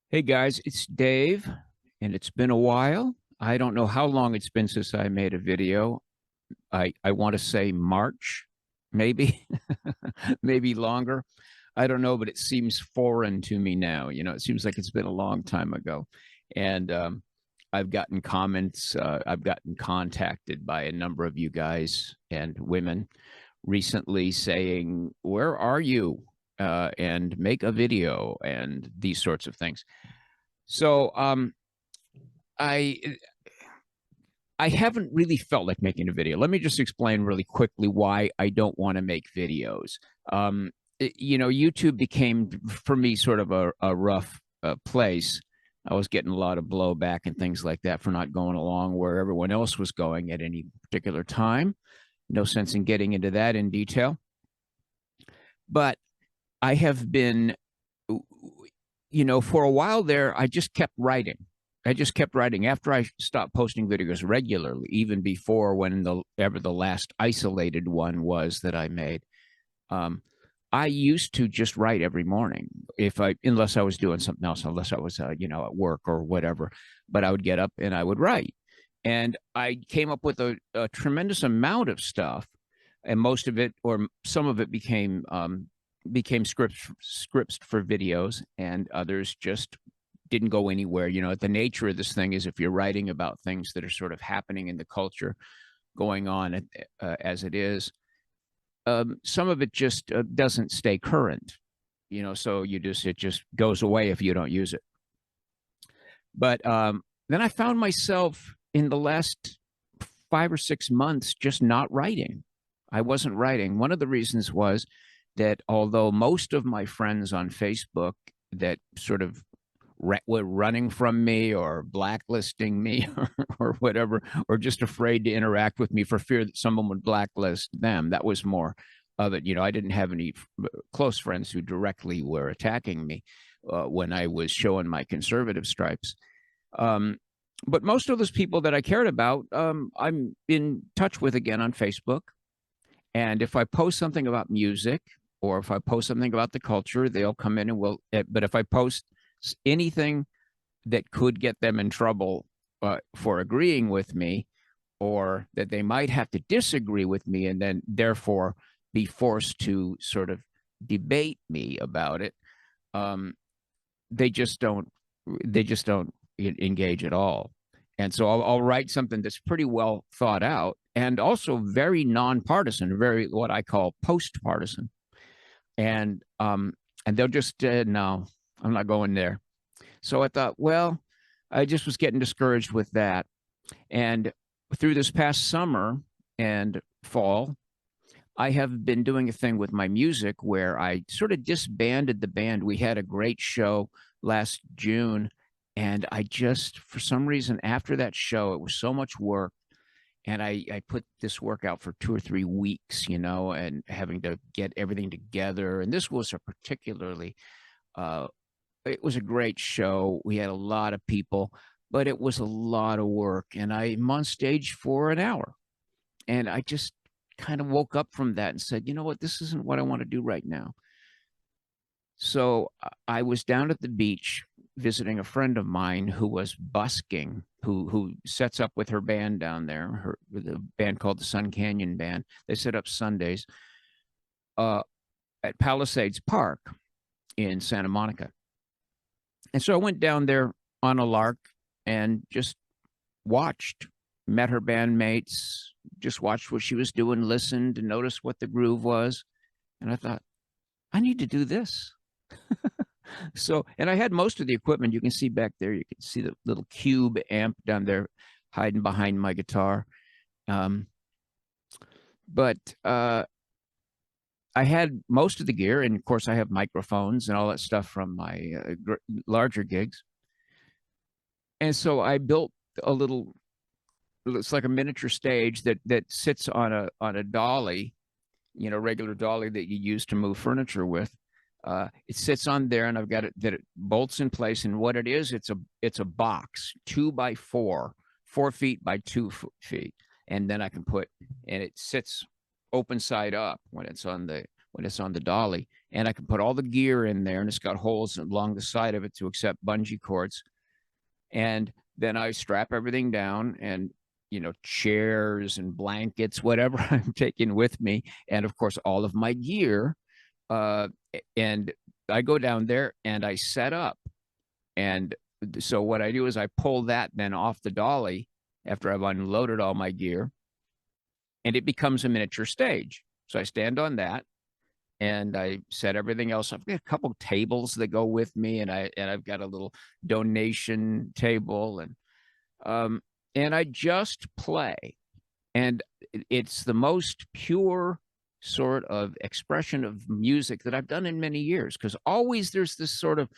Hey guys, it's Dave, and it's been a while. I don't know how long it's been since I made a video. I want to say March, maybe, maybe longer. I don't know, but it seems foreign to me now. It seems like it's been a long time ago. And I've gotten comments, I've gotten contacted by a number of you guys and women recently saying, "Where are you?" And make a video and these sorts of things. So I I haven't really felt like making a video. Let me just explain really quickly why I don't want to make videos. YouTube became for me sort of a rough place. I was getting a lot of blowback and things like that for not going along where everyone else was going at any particular time. No sense in getting into that in detail. But I have been, for a while there, I just kept writing. I just kept writing after I stopped posting videos regularly, even before when the last isolated one was that I made. Um, I used to just write every morning unless I was doing something else, unless I was, at work or whatever, but I would get up and I would write. And I came up with a tremendous amount of stuff, and most of it, or some of it became scripts for videos, and others just didn't go anywhere. The nature of this thing is if you're writing about things that are sort of happening in the culture, going on as it is, some of it just doesn't stay current. So it just goes away if you don't use it. But then I found myself in the last 5 or 6 months just not writing. I wasn't writing. One of the reasons was that although most of my friends on Facebook that sort of were running from me or blacklisting me or whatever, or just afraid to interact with me for fear that someone would blacklist them, that was more of it. I didn't have any close friends who directly were attacking me when I was showing my conservative stripes. Um, but most of those people that I cared about, I'm in touch with again on Facebook. And if I post something about music or if I post something about the culture, they'll come in and will. But if I post anything that could get them in trouble for agreeing with me, or that they might have to disagree with me and then therefore be forced to sort of debate me about it, um, they just don't. They just don't engage at all. And so I'll write something that's pretty well thought out and also very nonpartisan, very what I call post partisan. And they'll just no, I'm not going there. So I thought, well, I just was getting discouraged with that. And through this past summer and fall, I have been doing a thing with my music where I sort of disbanded the band. We had a great show last June, and I just, for some reason, after that show, it was so much work. And I put this work out for 2 or 3 weeks, and having to get everything together. And this was a particularly, uh, it was a great show. We had a lot of people, but it was a lot of work. And I'm on stage for an hour. And I just kind of woke up from that and said, you know what, this isn't what I want to do right now. So I was down at the beach visiting a friend of mine who was busking, who sets up with her band down there, with a band called the Sun Canyon Band. They set up Sundays uh, at Palisades Park in Santa Monica. And so I went down there on a lark and just watched, met her bandmates, just watched what she was doing, listened, and noticed what the groove was. And I thought, I need to do this. So, and I had most of the equipment you can see back there. You can see the little cube amp down there hiding behind my guitar. Um, but I had most of the gear, and of course, I have microphones and all that stuff from my larger gigs. And so I built a little. It's like a miniature stage that sits on a dolly, regular dolly that you use to move furniture with. It sits on there, and I've got it that it bolts in place. And what it is, it's a box, 2 by 4, 4 feet by 2 feet, and then I can and it sits open side up when it's on the when it's on the dolly, and I can put all the gear in there, and it's got holes along the side of it to accept bungee cords. And then I strap everything down, and chairs and blankets, whatever I'm taking with me, and of course all of my gear. Uh, and I go down there and I set up. And so what I do is I pull that then off the dolly after I've unloaded all my gear, and it becomes a miniature stage. So I stand on that and I set everything else. I've got a couple tables that go with me, and I've got a little donation table, and I just play. And it's the most pure sort of expression of music that I've done in many years, because always there's this sort of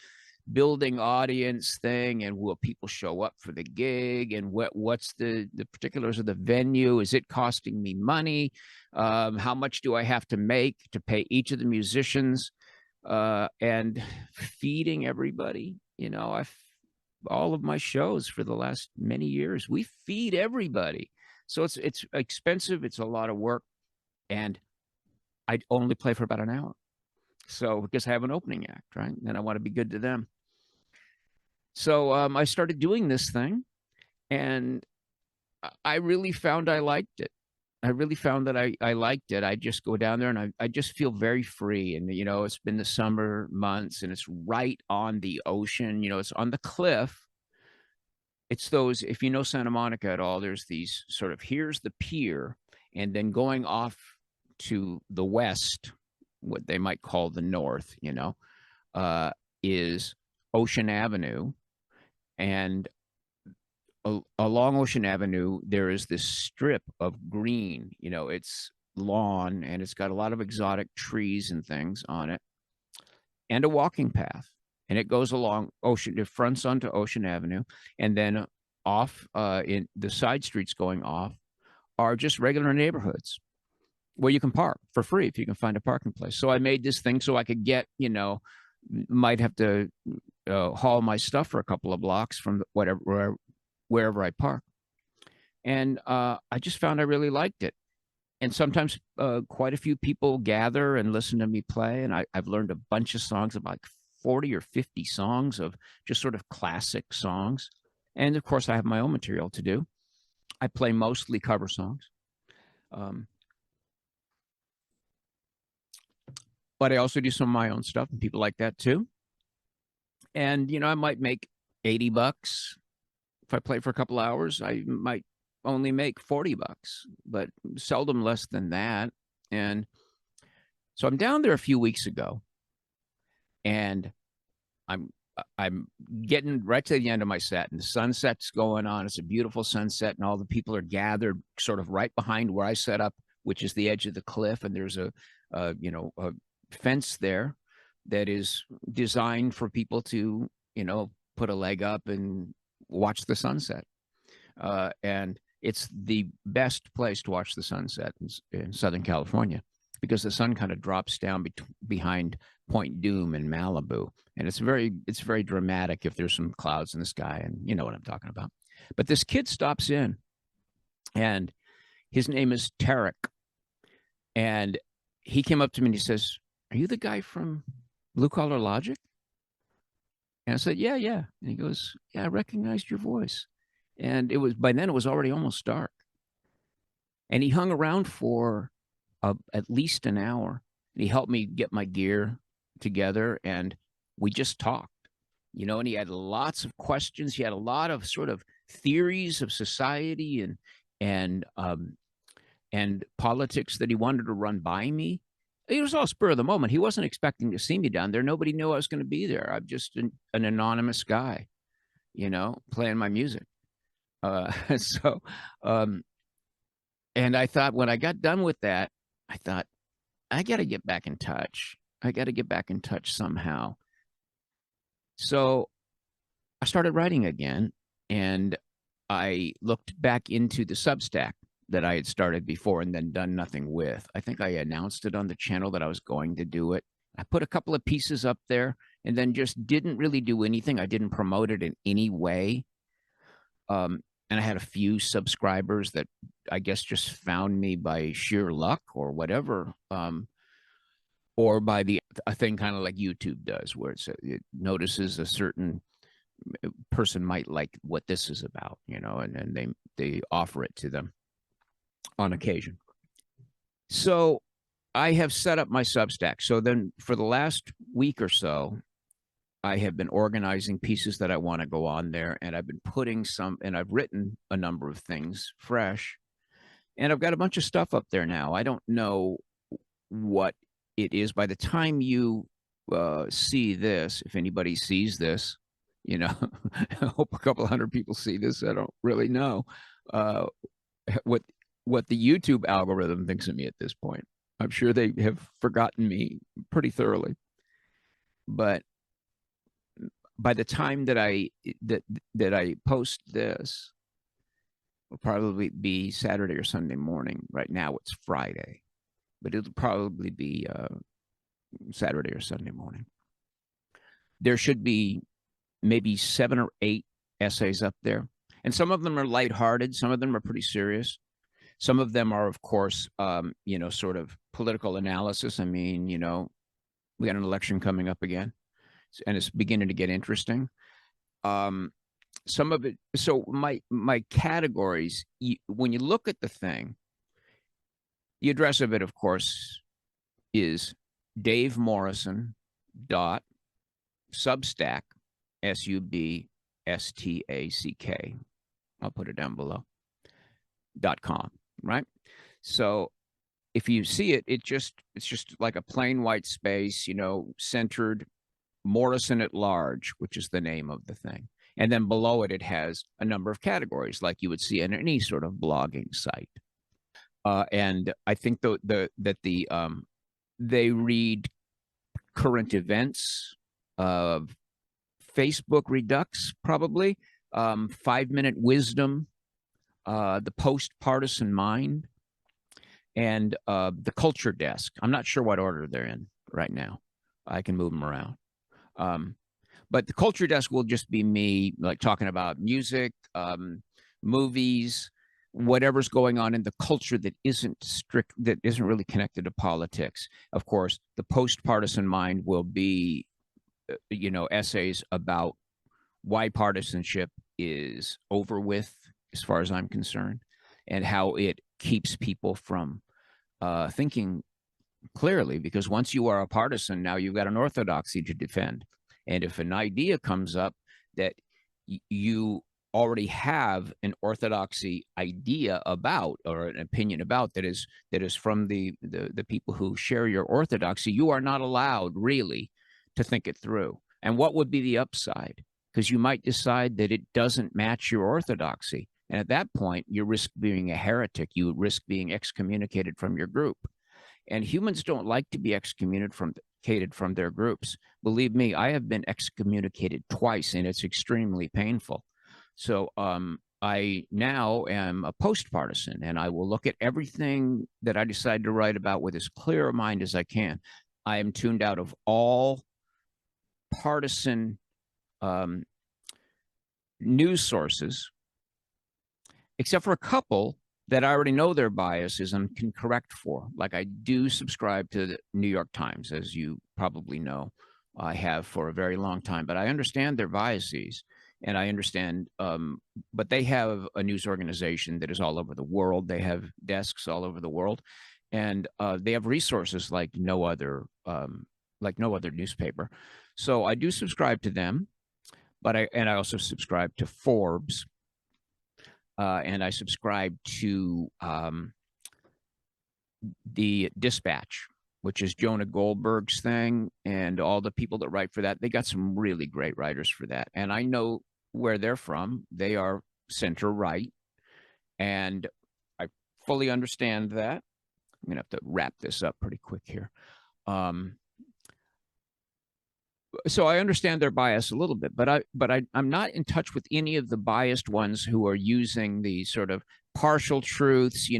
building audience thing, and will people show up for the gig, and what's the particulars of the venue, is it costing me money, how much do I have to make to pay each of the musicians, and feeding everybody. I've all of my shows for the last many years, we feed everybody. So it's expensive, it's a lot of work, and I only play for about an hour. So because I have an opening act, right? And I want to be good to them. So I started doing this thing, and I really found I liked it. I really found that I liked it. I just go down there and I just feel very free. And, it's been the summer months, and it's right on the ocean. It's on the cliff. It's those, if you know Santa Monica at all, there's these sort of, here's the pier, and then going off to the west, what they might call the north, is Ocean Avenue. And along Ocean Avenue, there is this strip of green, it's lawn, and it's got a lot of exotic trees and things on it, and a walking path. And it goes along Ocean, it fronts onto Ocean Avenue, and then off in the side streets going off are just regular neighborhoods where you can park for free if you can find a parking place. So I made this thing so I could get, might have to haul my stuff for a couple of blocks from wherever I park. And I just found I really liked it. And sometimes quite a few people gather and listen to me play. And I've learned a bunch of songs, about like 40 or 50 songs of just sort of classic songs. And of course, I have my own material to do. I play mostly cover songs. But I also do some of my own stuff, and people like that too. And, I might make $80. If I play for a couple hours, I might only make $40, but seldom less than that. And so I'm down there a few weeks ago, and I'm getting right to the end of my set, and the sunset's going on. It's a beautiful sunset, and all the people are gathered sort of right behind where I set up, which is the edge of the cliff. And there's a fence there that is designed for people to, put a leg up and watch the sunset. And it's the best place to watch the sunset in Southern California, because the sun kind of drops down behind Point Dume and Malibu. And it's very dramatic if there's some clouds in the sky, and you know what I'm talking about. But this kid stops in, and his name is Tarek. And he came up to me and he says, "Are you the guy from Blue Collar Logic?" And I said, "Yeah, yeah." And he goes, "Yeah, I recognized your voice." And by then it was already almost dark. And he hung around for at least an hour. And he helped me get my gear together, and we just talked, and he had lots of questions. He had a lot of sort of theories of society and politics that he wanted to run by me. It was all spur of the moment. He wasn't expecting to see me down there. Nobody knew I was going to be there. I'm just an anonymous guy, playing my music. So, and I thought, when I got done with that, I thought, I got to get back in touch. I got to get back in touch somehow. So I started writing again, and I looked back into the Substack that I had started before and then done nothing with. I think I announced it on the channel that I was going to do it. I put a couple of pieces up there and then just didn't really do anything. I didn't promote it in any way. And I had a few subscribers that I guess just found me by sheer luck or whatever. or by a thing kind of like YouTube does, where it notices a certain person might like what this is about, and then they offer it to them on occasion. So I have set up my Substack. So then for the last week or so, I have been organizing pieces that I want to go on there, and I've been putting and I've written a number of things fresh, and I've got a bunch of stuff up there now. I don't know what it is. By the time you see this, if anybody sees this, I hope a couple hundred people see this. I don't really know what the YouTube algorithm thinks of me at this point. I'm sure they have forgotten me pretty thoroughly. But by the time that I post this, will probably be Saturday or Sunday morning. Right now it's Friday, but it'll probably be Saturday or Sunday morning. There should be maybe 7 or 8 essays up there, and some of them are lighthearted. Some of them are pretty serious. Some of them are, of course, sort of political analysis. I mean, we got an election coming up again, and it's beginning to get interesting. Some of it. So my categories, when you look at the thing, the address of it, of course, is Dave Morrison dot Substack, SUBSTACK. I'll put it down below. .com, right? So if you see it, it's just like a plain white space, centered Morrison at Large, which is the name of the thing. And then below it, it has a number of categories like you would see in any sort of blogging site. And I think they read current events, Facebook Redux, probably, 5-minute wisdom, the post-partisan mind, and the culture desk. I'm not sure what order they're in right now. I can move them around. But the culture desk will just be me, like, talking about music, movies, whatever's going on in the culture that isn't really connected to politics. Of course, the post-partisan mind will be, essays about why partisanship is over with, as far as I'm concerned, and how it keeps people from thinking clearly. Because once you are a partisan, now you've got an orthodoxy to defend. And if an idea comes up that you already have an orthodoxy idea about, or an opinion about, that is from the people who share your orthodoxy, you are not allowed really to think it through. And what would be the upside? Because you might decide that it doesn't match your orthodoxy. And at that point, you risk being a heretic. You risk being excommunicated from your group. And humans don't like to be excommunicated from their groups. Believe me, I have been excommunicated twice, and it's extremely painful. So I now am a post-partisan, and I will look at everything that I decide to write about with as clear a mind as I can. I am tuned out of all partisan news sources, except for a couple that I already know their biases and can correct for. Like, I do subscribe to the New York Times, as you probably know. I have for a very long time, but I understand their biases, and I understand, but they have a news organization that is all over the world. They have desks all over the world, and they have resources like no other newspaper. So I do subscribe to them, but I also subscribe to Forbes. And I subscribe to the Dispatch, which is Jonah Goldberg's thing, and all the people that write for that. They got some really great writers for that. And I know where they're from. They are center-right, and I fully understand that. I'm going to have to wrap this up pretty quick here. So I understand their bias a little bit, but I'm not in touch with any of the biased ones who are using the sort of partial truths. You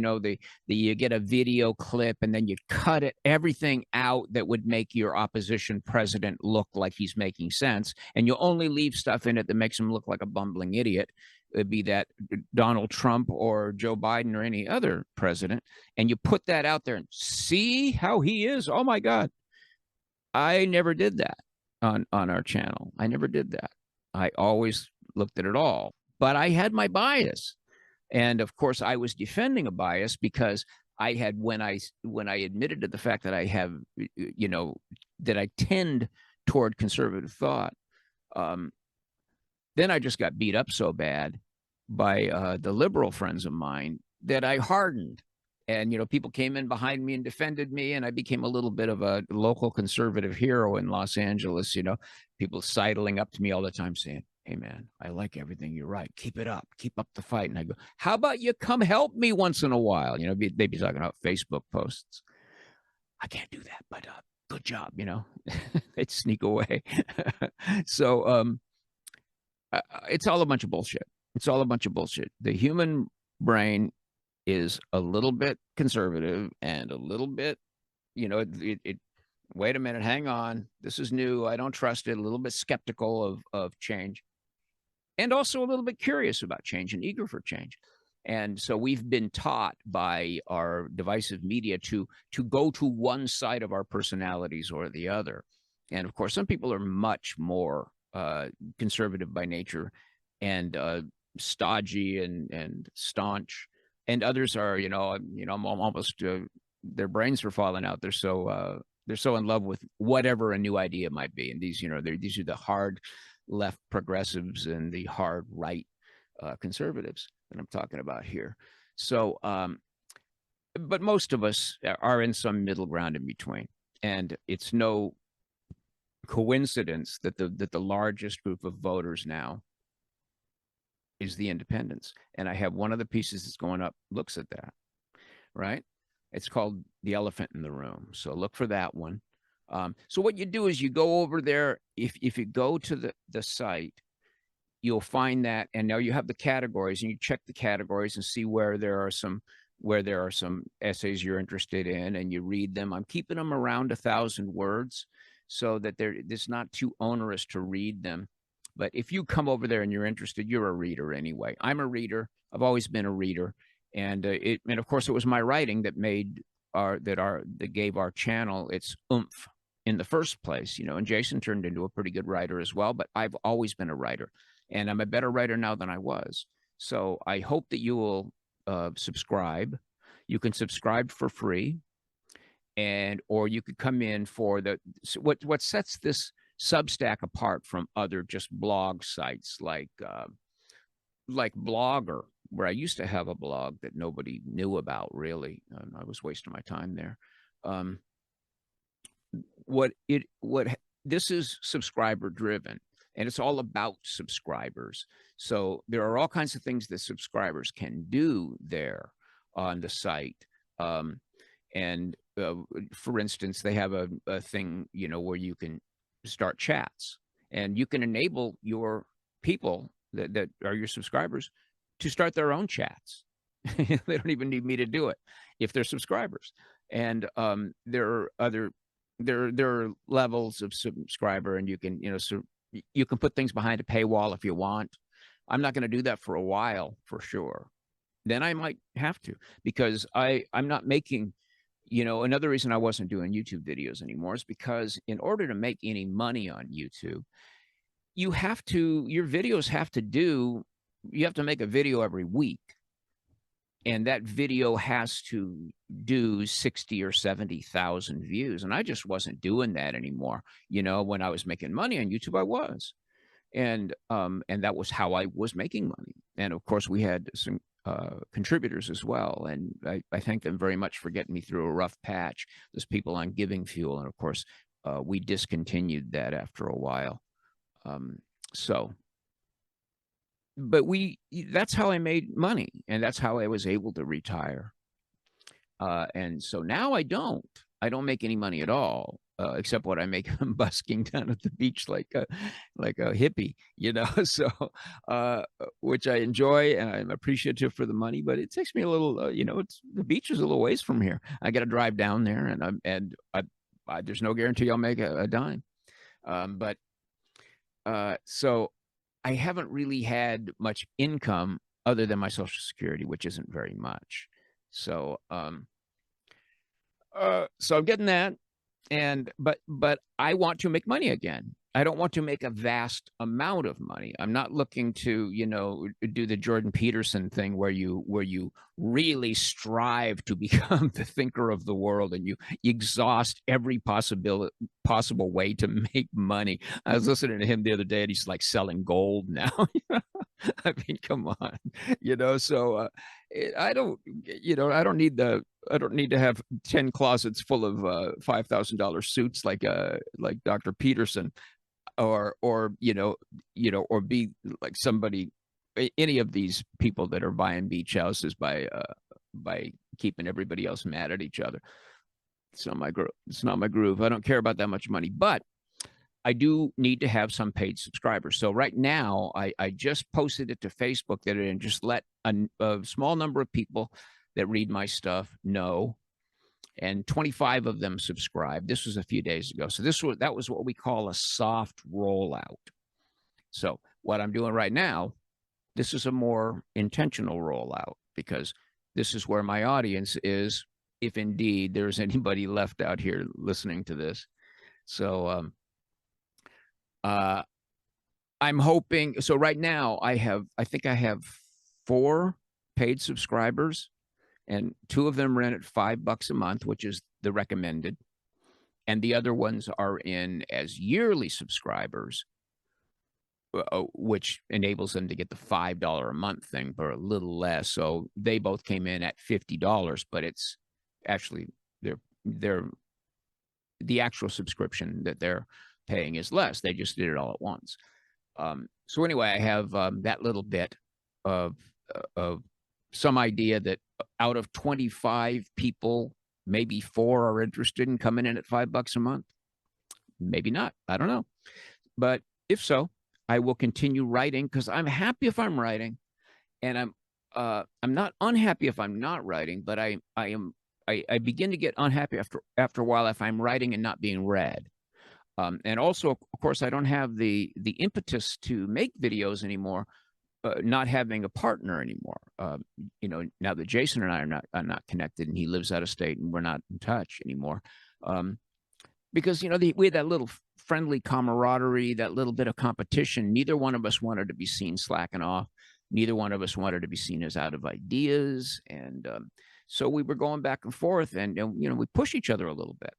get a video clip and then you cut everything out that would make your opposition president look like he's making sense, and you only leave stuff in it that makes him look like a bumbling idiot. It'd be that Donald Trump or Joe Biden or any other president, and you put that out there and see how he is. Oh my God. I never did that on our channel. I never did that. I always looked at it all, but I had my bias. And of course, I was defending a bias because I had when I admitted to the fact that I have, that I tend toward conservative thought. Um, then I just got beat up so bad by the liberal friends of mine that I hardened. And people came in behind me and defended me, and I became a little bit of a local conservative hero in Los Angeles. People sidling up to me all the time saying, "Hey man, I like everything you write. Keep it up. Keep up the fight." And I go, "How about you come help me once in a while?" They'd be talking about Facebook posts. I can't do that, but good job. They'd sneak away. So it's all a bunch of bullshit. It's all a bunch of bullshit. The human brain is a little bit conservative and a little bit, wait a minute, hang on. This is new. I don't trust it. A little bit skeptical of change, and also a little bit curious about change and eager for change. And so we've been taught by our divisive media to go to one side of our personalities or the other. And of course, some people are much more conservative by nature and stodgy and staunch, and others are, I'm almost their brains are falling out. They're so in love with whatever a new idea might be. And these, these are the hard left progressives and the hard right conservatives that I'm talking about here. So, but most of us are in some middle ground in between, and it's no coincidence that the largest group of voters now is the independents. And I have one of the pieces that's going up looks at that, right? It's called The Elephant in the Room. So look for that one. So what you do is you go over there. If you go to the site, you'll find that, and now you have the categories, and you check the categories and see where there are some essays you're interested in, and you read them. I'm keeping them around 1,000 words so that it's not too onerous to read them. But if you come over there and you're interested, you're a reader anyway. I'm a reader. I've always been a reader, and of course it was my writing that gave our channel its oomph in the first place. And Jason turned into a pretty good writer as well. But I've always been a writer, and I'm a better writer now than I was. So I hope that you will subscribe. You can subscribe for free, or you could come in for what sets this Substack apart from other just blog sites like Blogger, where I used to have a blog that nobody knew about really. I was wasting my time there. What this is subscriber driven, and it's all about subscribers. So there are all kinds of things that subscribers can do there on the site. And for instance, they have a thing, where you can start chats, and you can enable your people that are your subscribers to start their own chats. They don't even need me to do it if they're subscribers. And there are levels of subscriber, and you can you can put things behind a paywall if you want. I'm not going to do that for a while, for sure. Then I might have to, because I'm not making, another reason I wasn't doing YouTube videos anymore is because in order to make any money on YouTube, your videos have to make a video every week. And that video has to do 60 or 70,000 views. And I just wasn't doing that anymore. When I was making money on YouTube, I was. And that was how I was making money. And of course, we had some contributors as well. And I thank them very much for getting me through a rough patch. There's people on Giving Fuel. And of course, we discontinued that after a while. But that's how I made money, and that's how I was able to retire. And so now I don't make any money at all, except what I make busking down at the beach like a hippie, so, which I enjoy, and I'm appreciative for the money, but it takes me a little, the beach is a little ways from here. I got to drive down there, and there's no guarantee I'll make a dime. So I haven't really had much income other than my Social Security, which isn't very much. So, so I'm getting that. but I want to make money again. I don't want to make a vast amount of money. I'm not looking to, do the Jordan Peterson thing where you really strive to become the thinker of the world and you exhaust every possible way to make money. I was listening to him the other day and he's like selling gold now. I mean, come on, so I don't need to have 10 closets full of $5,000 suits like Dr. Peterson, or be like somebody, any of these people that are buying beach houses by keeping everybody else mad at each other. It's not my groove. It's not my groove. I don't care about that much money, but I do need to have some paid subscribers. So right now, I just posted it to Facebook that and just let a small number of people that read my stuff know, and 25 of them subscribed. This was a few days ago. So that was what we call a soft rollout. So what I'm doing right now, this is a more intentional rollout because this is where my audience is, if indeed there's anybody left out here listening to this. So I'm hoping. So right now I think I have 4 paid subscribers, and 2 of them rent at $5 a month, which is the recommended. And the other ones are in as yearly subscribers, which enables them to get the $5 a month thing for a little less. So they both came in at $50, but it's actually they're the actual subscription that they're paying is less. They just did it all at once. So anyway, I have that little bit of some idea that out of 25 people, maybe 4 are interested in coming in at $5 a month. Maybe not. I don't know. But if so, I will continue writing because I'm happy if I'm writing, and I'm not unhappy if I'm not writing. But I begin to get unhappy after a while if I'm writing and not being read. And also, of course, I don't have the impetus to make videos anymore. Not having a partner anymore. Now that Jason and I are not connected, and he lives out of state, and we're not in touch anymore, because we had that little friendly camaraderie, that little bit of competition. Neither one of us wanted to be seen slacking off. Neither one of us wanted to be seen as out of ideas, and so we were going back and forth, and we push each other a little bit.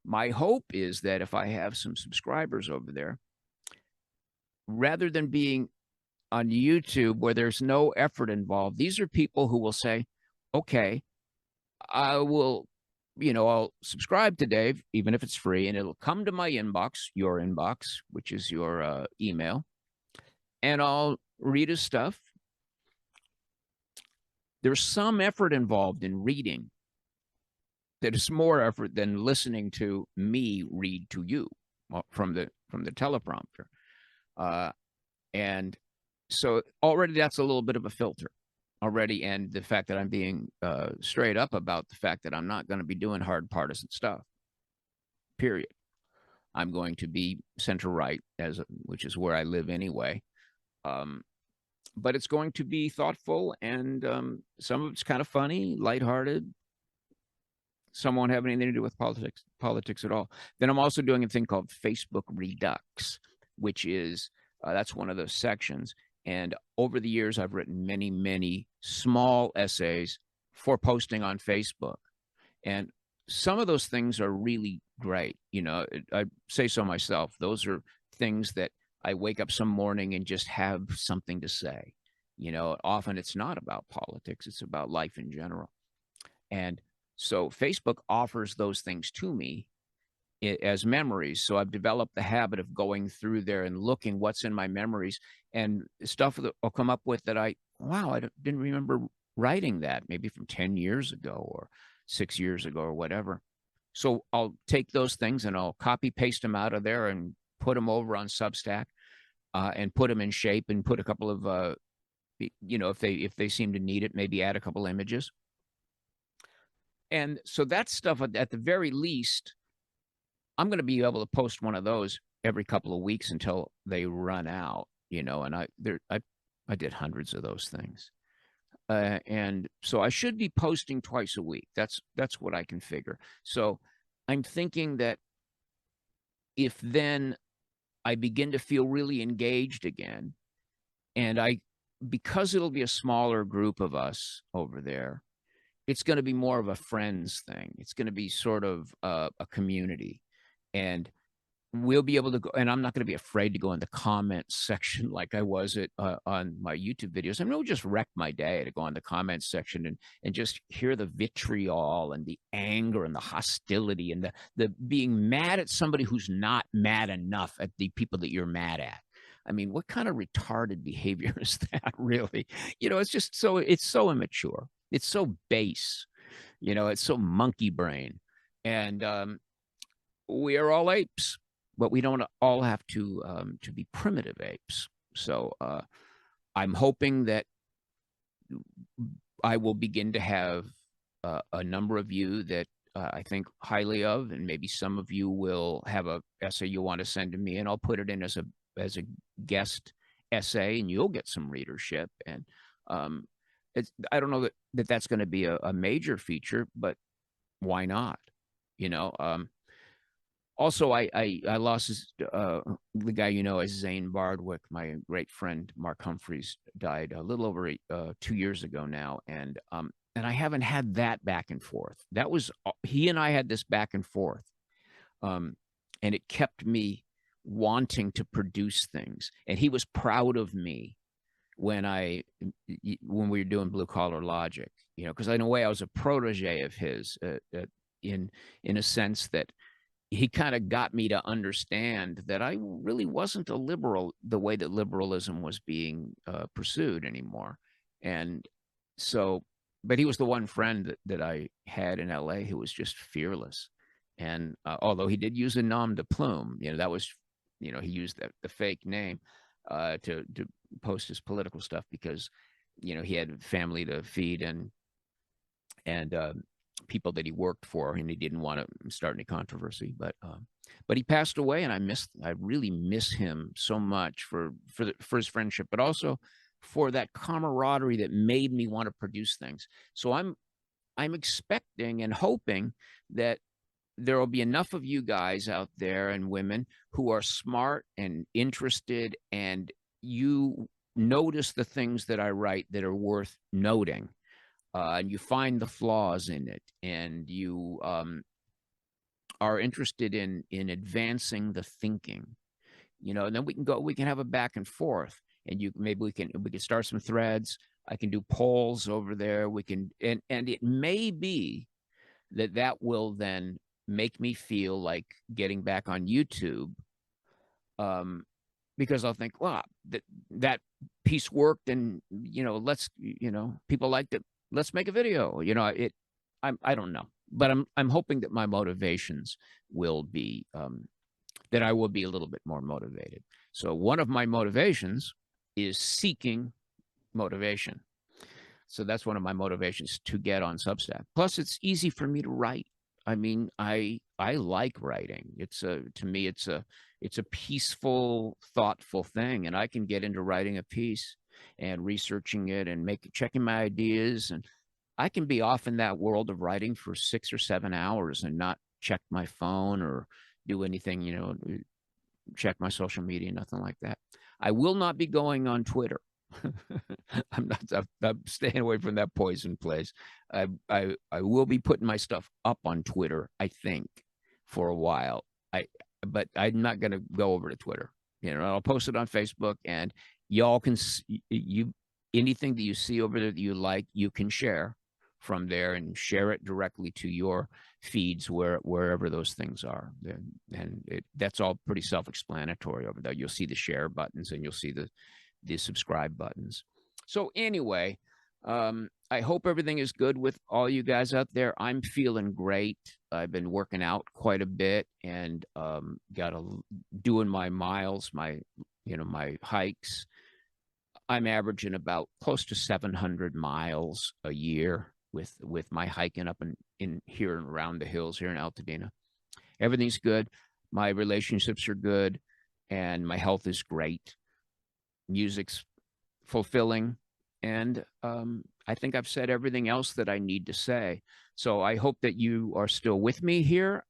My hope is that if I have some subscribers over there, rather than being on YouTube where there's no effort involved, these are people who will say, okay, I'll subscribe to Dave, even if it's free, and it'll come to my inbox, your inbox, which is your email, and I'll read his stuff. There's some effort involved in reading that is more effort than listening to me read to you from the teleprompter. And so already that's a little bit of a filter already. And the fact that I'm being straight up about the fact that I'm not going to be doing hard partisan stuff, period. I'm going to be center right, which is where I live anyway. But it's going to be thoughtful, and some of it's kind of funny, lighthearted. Some won't have anything to do with politics at all. Then I'm also doing a thing called Facebook Redux, which is that's one of those sections. And over the years, I've written many, many small essays for posting on Facebook. And some of those things are really great. I say so myself. Those are things that I wake up some morning and just have something to say. Often it's not about politics. It's about life in general. And so Facebook offers those things to me as memories. So I've developed the habit of going through there and looking what's in my memories, and stuff that I'll come up with that I didn't remember writing that, maybe from 10 years ago or 6 years ago or whatever. So I'll take those things and I'll copy paste them out of there and put them over on Substack, and put them in shape, and put a couple of, if they seem to need it, maybe add a couple images. And so that stuff, at the very least, I'm going to be able to post one of those every couple of weeks until they run out, and I did hundreds of those things. And so I should be posting twice a week. That's what I can figure. So I'm thinking that if then I begin to feel really engaged again, and because it'll be a smaller group of us over there, it's going to be more of a friends thing. It's going to be sort of a community, and we'll be able to go. And I'm not going to be afraid to go in the comments section like I was on my YouTube videos. I mean, it'll just wreck my day to go in the comments section and just hear the vitriol and the anger and the hostility and the being mad at somebody who's not mad enough at the people that you're mad at. I mean, what kind of retarded behavior is that, really? It's so immature. It's so base. It's so monkey brain. And we are all apes, but we don't all have to be primitive apes. So I'm hoping that I will begin to have a number of you that I think highly of, and maybe some of you will have a essay you want to send to me, and I'll put it in as a guest essay, and you'll get some readership. And I don't know that that's going to be a major feature, but why not? Also, I lost the guy as Zane Bardwick. My great friend Mark Humphreys died a little over 2 years ago now, and I haven't had that back and forth. That was he and I had this back and forth, and it kept me wanting to produce things, and he was proud of me when we were doing Blue Collar Logic, because in a way I was a protege of his, in a sense that he kind of got me to understand that I really wasn't a liberal the way that liberalism was being pursued anymore. And so, but he was the one friend that I had in LA who was just fearless. And although he did use a nom de plume, that was, he used the fake name to post his political stuff because, he had family to feed and people that he worked for, and he didn't want to start any controversy. But he passed away, and I really miss him so much for his friendship, but also for that camaraderie that made me want to produce things. So I'm expecting and hoping that there will be enough of you guys out there and women who are smart and interested, and you notice the things that I write that are worth noting. And you find the flaws in it, and you are interested in advancing the thinking, and then we can have a back and forth, and maybe we can start some threads. I can do polls over there. We can, and it may be that will then make me feel like getting back on YouTube, because I'll think, well, that piece worked, and let's, people liked it. Let's make a video. I don't know, but I'm hoping that my motivations will be that I will be a little bit more motivated. So one of my motivations is seeking motivation. So that's one of my motivations to get on Substack. Plus, it's easy for me to write. I mean, I like writing. To me, it's a peaceful, thoughtful thing, and I can get into writing a piece and researching it and checking my ideas, and I can be off in that world of writing for 6 or 7 hours and not check my phone or do anything, check my social media, nothing like that. I will not be going on Twitter. I'm staying away from that poison place. I will be putting my stuff up on Twitter, I think, for a while. But I'm not going to go over to Twitter. I'll post it on Facebook, and y'all can anything that you see over there that you like, you can share from there and share it directly to your feeds wherever those things are. And that's all pretty self-explanatory over there. You'll see the share buttons, and you'll see the subscribe buttons. So anyway, I hope everything is good with all you guys out there. I'm feeling great. I've been working out quite a bit, and doing my miles, my hikes. I'm averaging about close to 700 miles a year with my hiking up in here and around the hills here in Altadena. Everything's good. My relationships are good, and my health is great. Music's fulfilling, and I think I've said everything else that I need to say. So I hope that you are still with me here.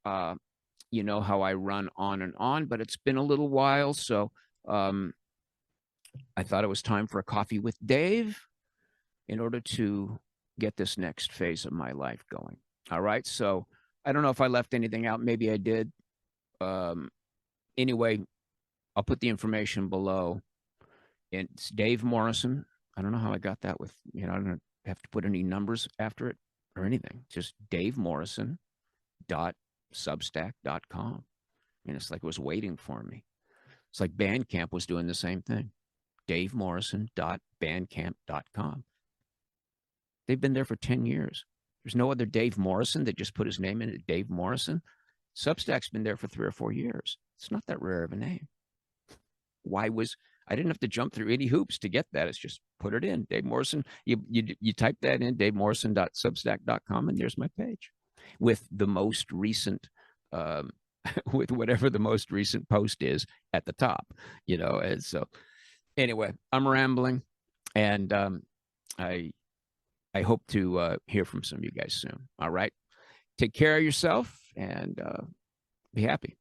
you know how I run on and on, but it's been a little while. So I thought it was time for a coffee with Dave in order to get this next phase of my life going. All right. So I don't know if I left anything out. Maybe I did. Um, anyway, I'll put the information below. It's Dave Morrison. I don't know how I got that with, I don't have to put any numbers after it or anything. Just davemorrison.substack.com. And it's like it was waiting for me. It's like Bandcamp was doing the same thing. davemorrison.bandcamp.com. They've been there for 10 years. There's no other Dave Morrison that just put his name in it, Dave Morrison. Substack's been there for 3 or 4 years. It's not that rare of a name. I didn't have to jump through any hoops to get that. It's just put it in. Dave Morrison. You type that in, davemorrison.substack.com, and there's my page with the most recent, with whatever the most recent post is at the top, And so anyway, I'm rambling, and I hope to hear from some of you guys soon. All right. Take care of yourself and be happy.